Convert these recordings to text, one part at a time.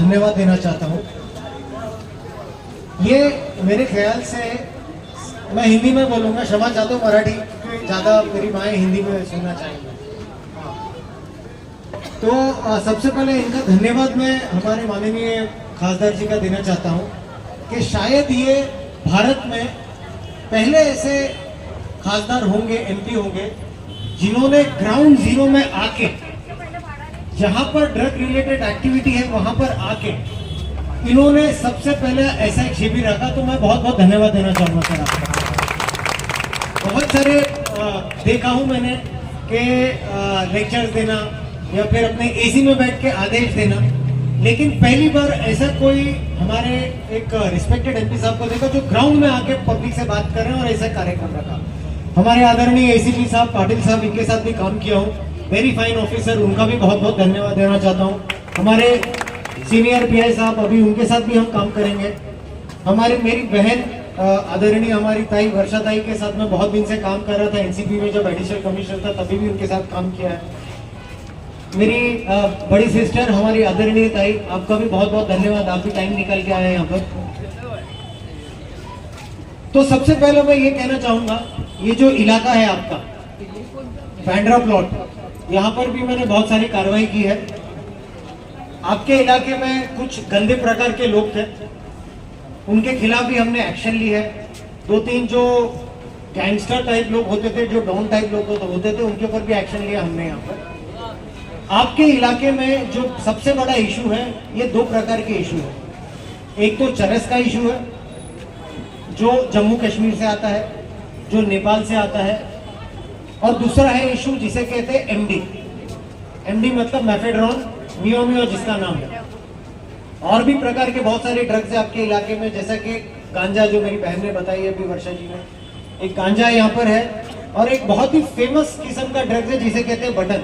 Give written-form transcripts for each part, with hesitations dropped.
धन्यवाद देना चाहता हूँ। ये मेरे ख्याल से, मैं हिंदी में बोलूँगा, क्षमा चाहता हूँ मराठी क्योंकि ज़्यादा मेरी माएँ हिंदी में सुनना चाहेंगे। तो सबसे पहले इनका धन्यवाद मैं हमारे माननीय खासदार जी का देना चाहता हूँ कि शायद ये भारत में पहले ऐसे खासदार होंगे, एमपी होंगे, जिन्होंने ग्राउंड जीरो में आके, जहां पर ड्रग रिलेटेड एक्टिविटी है वहां पर आके इन्होंने सबसे पहले ऐसा एक शिविर रखा। तो मैं बहुत बहुत धन्यवाद देना चाहूंगा सर आपका। बहुत सारे देखा हूं मैंने कि लेक्चर्स देना या फिर अपने एसी में बैठ के आदेश देना, लेकिन पहली बार ऐसा कोई हमारे एक रिस्पेक्टेड एमपी साहब को देखा जो ग्राउंड में आके पब्लिक से बात कर रहे हैं और ऐसा कार्यक्रम रखा। हमारे आदरणीय एसीपी साहब, पाटिल साहब, इनके साथ भी काम किया हूँ, वेरी फाइन ऑफिसर, उनका भी बहुत बहुत धन्यवाद देना चाहता हूँ। हमारे सीनियर पीआई साहब, अभी उनके साथ भी हम काम करेंगे। हमारी मेरी बहन आदरणीय हमारी ताई वर्षा ताई के साथ में बहुत दिन से काम कर रहा था, एनसीपी में जब एडिशनल कमिश्नर था तभी भी उनके साथ काम किया है। मेरी बड़ी सिस्टर हमारी आदरणीय ताई, आपका भी बहुत बहुत धन्यवाद, आप भी टाइम निकाल के आए यहाँ पर। तो सबसे पहले मैं ये कहना चाहूंगा, ये जो इलाका है आपका बैंड्रा प्लॉट, यहाँ पर भी मैंने बहुत सारी कार्रवाई की है। आपके इलाके में कुछ गंदे प्रकार के लोग थे, उनके खिलाफ भी हमने एक्शन ली है। 2-3 जो गैंगस्टर टाइप लोग होते थे, जो डॉन टाइप लोग होते थे, उनके ऊपर भी एक्शन लिया हमने यहाँ पर। आपके इलाके में जो सबसे बड़ा इशू है, ये 2 प्रकार के इशू है। एक तो चरस का इशू है जो जम्मू कश्मीर से आता है, जो नेपाल से आता है, और दूसरा है इशू जिसे कहते हैं एमडी। एमडी मतलब मेफेड्रॉन, मियोमियो जिसका नाम है। और भी प्रकार के बहुत सारे ड्रग्स है आपके इलाके में, जैसा कि गांजा, जो मेरी बहन ने बताई है अभी, वर्षा जी ने, एक गांजा यहाँ पर है। और एक बहुत ही फेमस किस्म का ड्रग्स है जिसे कहते हैं बटन,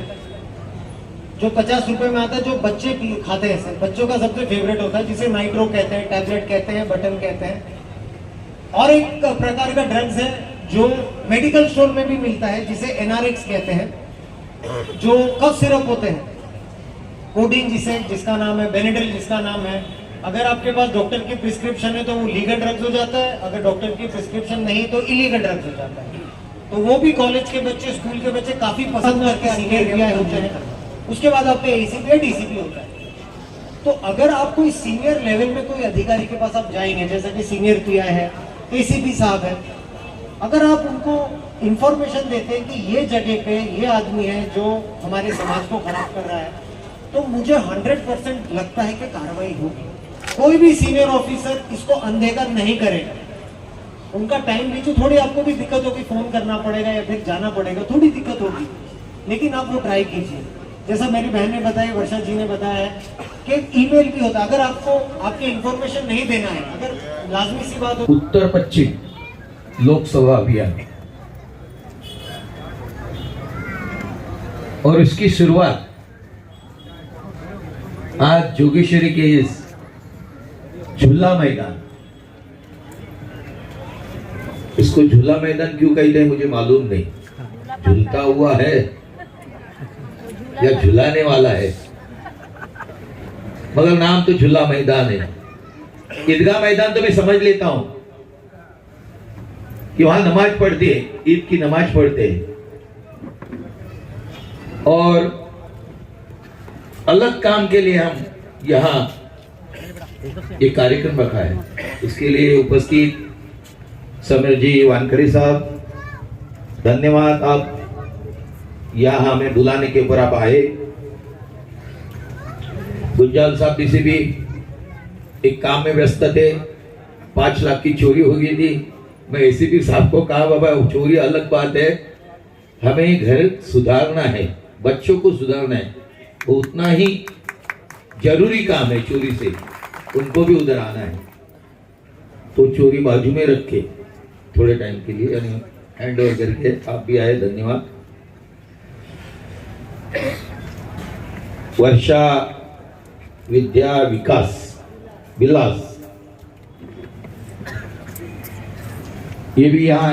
जो 50 रुपए में आता है, जो बच्चे खाते हैं सर, बच्चों का सबसे फेवरेट होता है, जिसे नाइट्रो कहते हैं, टैबलेट कहते हैं, बटन कहते हैं। और एक प्रकार का ड्रग्स है जो मेडिकल स्टोर में भी मिलता है, जिसे एनआरएक्स कहते हैं, जो कफ सिरप होते हैं, कोडीन जिसका नाम है, बेनेड्रिल जिसका नाम है। अगर आपके पास डॉक्टर की प्रिस्क्रिप्शन है तो वो लीगल ड्रग्स हो जाता है, अगर डॉक्टर की प्रिस्क्रिप्शन नहीं तो इलीगल ड्रग्स हो जाता है। तो वो भी कॉलेज के बच्चे, स्कूल के बच्चे काफी पसंद करके सीनियर पीआई होते हैं। उसके बाद आपके एसीपी या डीसीपी होता है। तो अगर आप कोई सीनियर लेवल में कोई अधिकारी के पास आप जाएंगे, जैसे कि सीनियर पीआई है, एसीपी साहब है, अगर आप उनको इंफॉर्मेशन देते हैं कि ये जगह पे ये आदमी है जो हमारे समाज को खराब कर रहा है, तो मुझे 100% लगता है कि कार्रवाई होगी। कोई भी सीनियर ऑफिसर इसको अनदेखा नहीं करेगा। उनका टाइम लीजिए, थोड़ी आपको भी दिक्कत होगी, फोन करना पड़ेगा या फिर जाना पड़ेगा, थोड़ी दिक्कत होगी, लेकिन आप वो ट्राई कीजिए। जैसा मेरी बहन ने बताया, वर्षा जी ने बताया कि ईमेल भी होता है। अगर आपको आपके इंफॉर्मेशन नहीं देना है, अगर लाजमी सी बात हो। उत्तर पश्चिम लोकसभा अभियान और इसकी शुरुआत आज जोगेश्वरी के इस झूला मैदान, इसको झूला मैदान क्यों कहते हैं मुझे मालूम नहीं, झूलता हुआ है या झुलाने वाला है, मगर नाम तो झूला मैदान है। ईदगाह मैदान तो मैं समझ लेता हूं कि वहां नमाज पढ़ते हैं, ईद की नमाज पढ़ते हैं, और अलग काम के लिए हम यहाँ एक कार्यक्रम रखा है। इसके लिए उपस्थित समीर जी, वानखड़े साहब, धन्यवाद, आप यहाँ हमें बुलाने के ऊपर आप आए। गुंजाल साहब डीसीपी एक काम में व्यस्त थे, 5 लाख की चोरी हो गई थी। मैं एसीपी साहब को कहा, बाबा चोरी अलग बात है, हमें घर सुधारना है, बच्चों को सुधारना है, वो उतना ही जरूरी काम है चोरी से, उनको भी उधर आना है। तो चोरी बाजू में रख के थोड़े टाइम के लिए यानी हैंड ओवर करके आप भी आए, धन्यवाद। वर्षा विद्या विकास विलास ये भी यहाँ